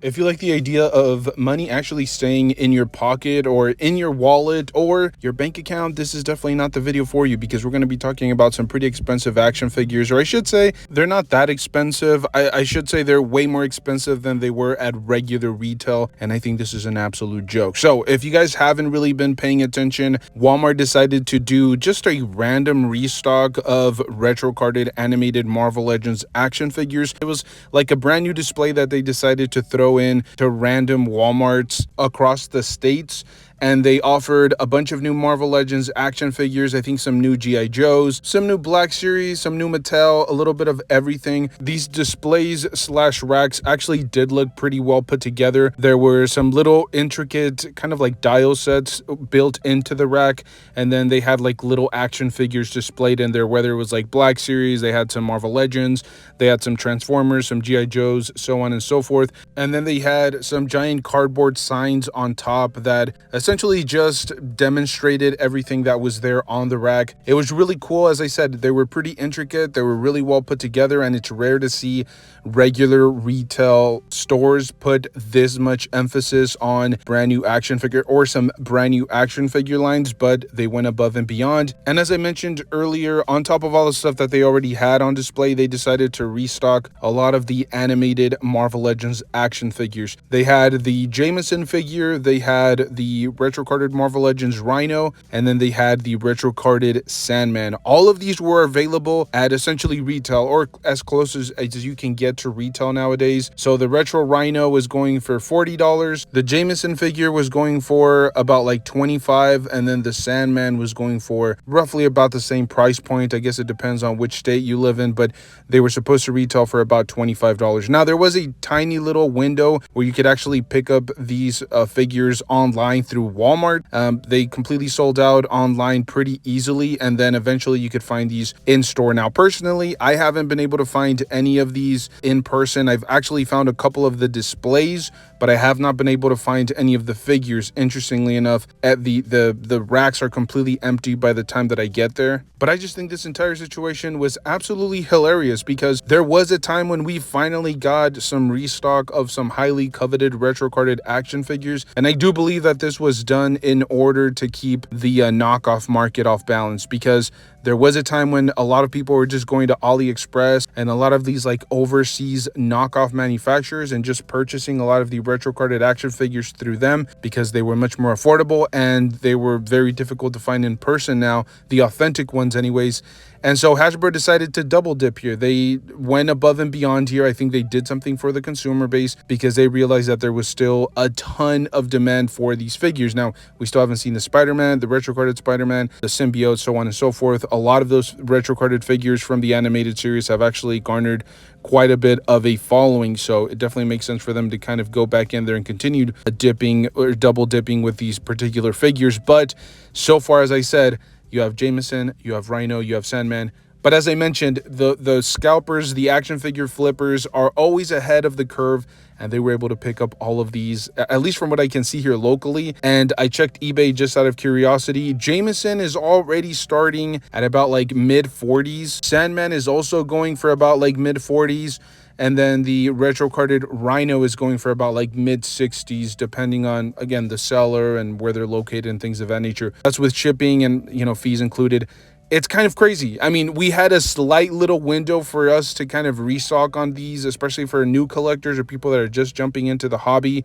If you like the idea of money actually staying in your pocket or in your wallet or your bank account, this is definitely not the video for you, because we're going to be talking about some pretty expensive action figures, or I should say they're not that expensive. I should say they're way more expensive than they were at regular retail, and I think this is an absolute joke. So if you guys haven't really been paying attention, Walmart decided to do just a random restock of retro carded animated Marvel Legends action figures. It was like a brand new display that they decided to throw in to random Walmarts across the states, and they offered a bunch of new Marvel Legends action figures. I think some new G.I. Joes, some new Black Series, some new Mattel, a little bit of everything. These displays slash racks actually did look pretty well put together. There were some little intricate kind of like dial sets built into the rack, and then they had like little action figures displayed in there, whether it was like Black Series, they had some Marvel Legends, they had some Transformers, some G.I. Joes, so on and so forth. And then they had some giant cardboard signs on top that essentially just demonstrated everything that was there on the rack. It was really cool. As I said, they were pretty intricate, they were really well put together, and it's rare to see regular retail stores put this much emphasis on brand new action figure or some brand new action figure lines, but they went above and beyond. And as I mentioned earlier, on top of all the stuff that they already had on display, they decided to restock a lot of the animated Marvel Legends action figures. They had the Jameson figure, they had the retro carded Marvel Legends Rhino, and then they had the retro carded Sandman. All of these were available at essentially retail, or as close as you can get to retail nowadays. So the retro Rhino was going for $40, the Jameson figure was going for about like $25, and then the Sandman was going for roughly about the same price point. I guess it depends on which state you live in, but they were supposed to retail for about $25. Now there was a tiny little window where you could actually pick up these figures online through Walmart. They completely sold out online pretty easily, and then eventually you could find these in store. Now personally, I haven't been able to find any of these in person. I've actually found a couple of the displays, but I have not been able to find any of the figures. Interestingly enough, at the racks are completely empty by the time that I get there. But I just think this entire situation was absolutely hilarious, because there was a time when we finally got some restock of some highly coveted retro carded action figures, and I do believe that this was done in order to keep the knockoff market off balance, because there was a time when a lot of people were just going to AliExpress and a lot of these like overseas knockoff manufacturers and just purchasing a lot of the retro carded action figures through them, because they were much more affordable and they were very difficult to find in person now, the authentic ones anyways. And so Hasbro decided to double dip here. They went above and beyond here. I think they did something for the consumer base, because they realized that there was still a ton of demand for these figures. Now, we still haven't seen the Spider-Man, the retro carded Spider-Man, the symbiote, so on and so forth. A lot of those retro carded figures from the animated series have actually garnered quite a bit of a following, so it definitely makes sense for them to kind of go back in there and continue dipping or double dipping with these particular figures. But so far, as I said, you have Jameson, you have Rhino, you have Sandman. But as I mentioned, the scalpers, the action figure flippers are always ahead of the curve, and they were able to pick up all of these, at least from what I can see here locally. And I checked eBay just out of curiosity. Jameson is already starting at about like mid 40s. Sandman is also going for about like mid 40s. And then the retro carded Rhino is going for about like mid 60s, depending on, again, the seller and where they're located and things of that nature. That's with shipping and, you know, fees included. It's kind of crazy. I mean, we had a slight little window for us to kind of restock on these, especially for new collectors or people that are just jumping into the hobby.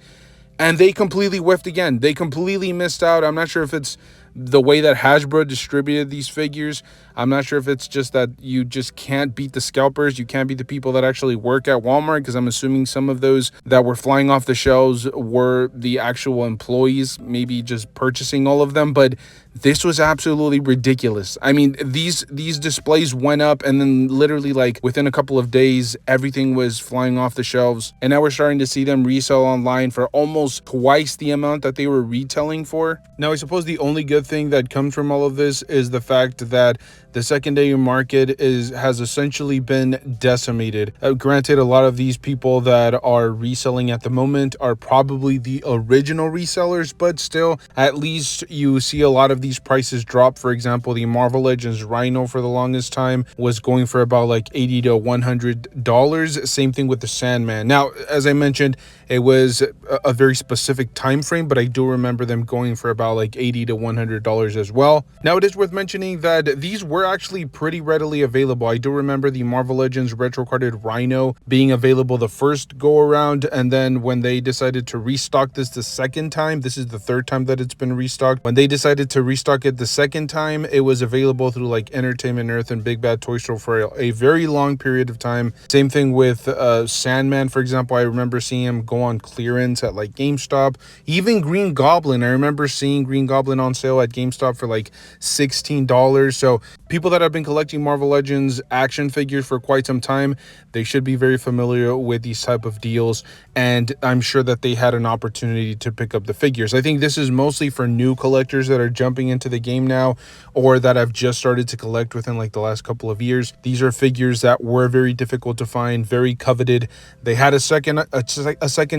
And they completely whiffed again. They completely missed out. I'm not sure if it's the way that Hasbro distributed these figures. I'm not sure if it's just that you just can't beat the scalpers. You can't beat the people that actually work at Walmart, because I'm assuming some of those that were flying off the shelves were the actual employees, maybe just purchasing all of them. But this was absolutely ridiculous. I mean, these displays went up, and then literally like within a couple of days, everything was flying off the shelves. And now we're starting to see them resell online for almost twice the amount that they were retailing for. Now, I suppose the only good thing that comes from all of this is the fact that the secondary market has essentially been decimated. Granted, a lot of these people that are reselling at the moment are probably the original resellers, but still, at least you see a lot of these prices drop. For example, the Marvel Legends Rhino for the longest time was going for about like $80 to $100. Same thing with the Sandman. Now, as I mentioned, it was a very specific time frame, but I do remember them going for about like $80 to $100 as well. Now, it is worth mentioning that these were actually pretty readily available. I do remember the Marvel Legends retro carded Rhino being available the first go around, and then when they decided to restock this the second time, this is the third time that it's been restocked. When they decided to restock it the second time, it was available through like Entertainment Earth and Big Bad Toy Store for a very long period of time. Same thing with Sandman, for example. I remember seeing him go on clearance at like GameStop. Even Green Goblin, I remember seeing Green Goblin on sale at GameStop for like $16. So people that have been collecting Marvel Legends action figures for quite some time, they should be very familiar with these type of deals, and I'm sure that they had an opportunity to pick up the figures. I think this is mostly for new collectors that are jumping into the game now, or that have just started to collect within like the last couple of years. These are figures that were very difficult to find, very coveted. They had a second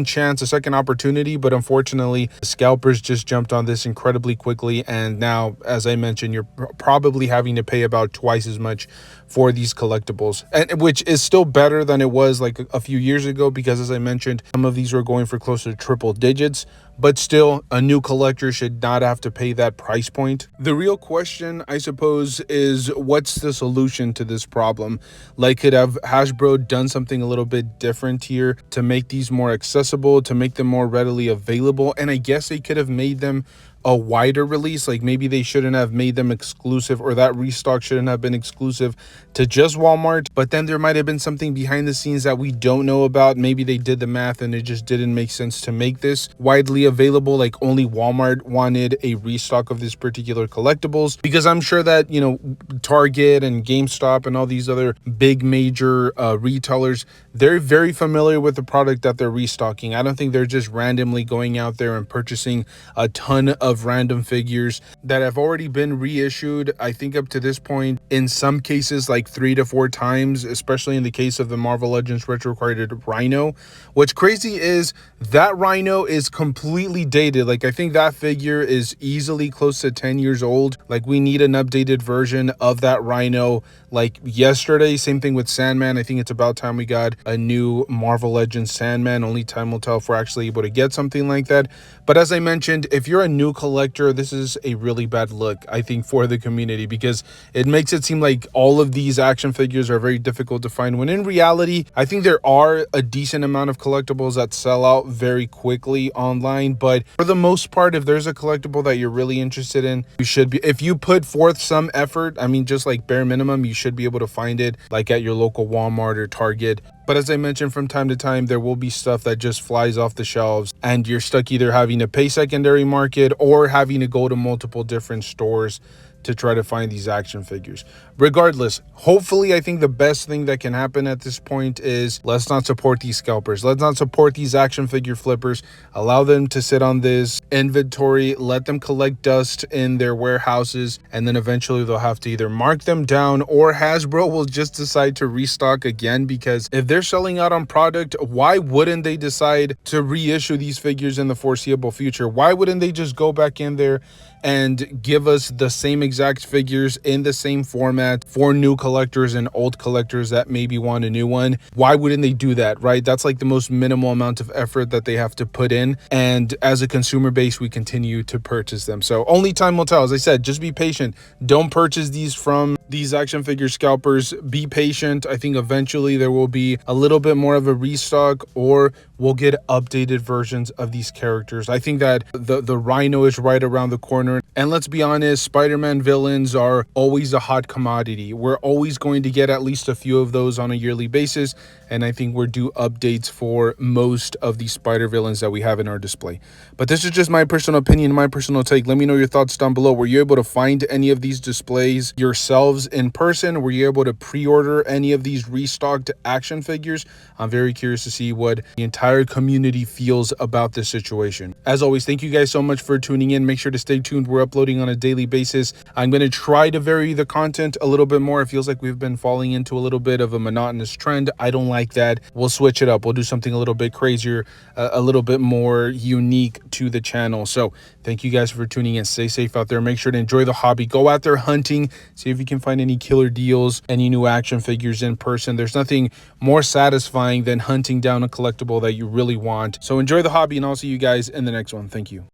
chance, a second opportunity, but unfortunately scalpers just jumped on this incredibly quickly, and now, as I mentioned, you're probably having to pay about twice as much for these collectibles, and which is still better than it was like a few years ago, because as I mentioned, some of these were going for close to triple digits, but still a new collector should not have to pay that price point. The real question, I suppose, is what's the solution to this problem? Like, could have Hasbro done something a little bit different here to make these more accessible, to make them more readily available? And I guess they could have made them a wider release. Like, maybe they shouldn't have made them exclusive, or that restock shouldn't have been exclusive to just Walmart, but then there might have been something behind the scenes that we don't know about. Maybe they did the math and it just didn't make sense to make this widely available. Like, only Walmart wanted a restock of this particular collectibles, because I'm sure that, you know, Target and GameStop and all these other big major retailers, they're very familiar with the product that they're restocking. I don't think they're just randomly going out there and purchasing a ton of random figures that have already been reissued. I think up to this point, in some cases, like 3 to 4 times, especially in the case of the Marvel Legends retro carded Rhino. What's crazy is that Rhino is completely dated. Like, I think that figure is easily close to 10 years old. Like, we need an updated version of that Rhino like yesterday. Same thing with Sandman. I think it's about time we got a new Marvel Legends Sandman. Only time will tell if we're actually able to get something like that. But as I mentioned, if you're a new collector, this is a really bad look, I think, for the community, because it makes it seem like all of these action figures are very difficult to find, when in reality, I think there are a decent amount of collectibles that sell out very quickly online. But for the most part, if there's a collectible that you're really interested in, you should be, if you put forth some effort, I mean, just like bare minimum, you should be able to find it like at your local Walmart or Target. But as I mentioned, from time to time, there will be stuff that just flies off the shelves, and you're stuck either having to pay secondary market or having to go to multiple different stores to try to find these action figures. Regardless, hopefully, I think the best thing that can happen at this point is let's not support these scalpers. Let's not support these action figure flippers. Allow them to sit on this inventory, let them collect dust in their warehouses, and then eventually they'll have to either mark them down, or Hasbro will just decide to restock again, because if they're selling out on product, why wouldn't they decide to reissue these figures in the foreseeable future? Why wouldn't they just go back in there and give us the same exact figures in the same format for new collectors and old collectors that maybe want a new one? Why wouldn't they do that, right? That's like the most minimal amount of effort that they have to put in, and as a consumer base, we continue to purchase them. So only time will tell. As I said, just be patient. Don't purchase these from these action figure scalpers. Be patient. I think eventually there will be a little bit more of a restock, or we'll get updated versions of these characters. I think that the Rhino is right around the corner. And let's be honest, Spider-Man villains are always a hot commodity. We're always going to get at least a few of those on a yearly basis, and I think we're due updates for most of the Spider villains that we have in our display. But this is just my personal opinion, my personal take. Let me know your thoughts down below. Were you able to find any of these displays yourselves in person? Were you able to pre-order any of these restocked action figures? I'm very curious to see what the entire community feels about this situation. As always, thank you guys so much for tuning in. Make sure to stay tuned. We're uploading on a daily basis. I'm going to try to vary the content a little bit more. It feels like we've been falling into a little bit of a monotonous trend. I don't like that. We'll switch it up. We'll do something a little bit crazier, a little bit more unique to the channel. So thank you guys for tuning in. Stay safe out there. Make sure to enjoy the hobby. Go out there hunting. See if you can find any killer deals, any new action figures in person. There's nothing more satisfying than hunting down a collectible that you really want. So enjoy the hobby, and I'll see you guys in the next one. Thank you.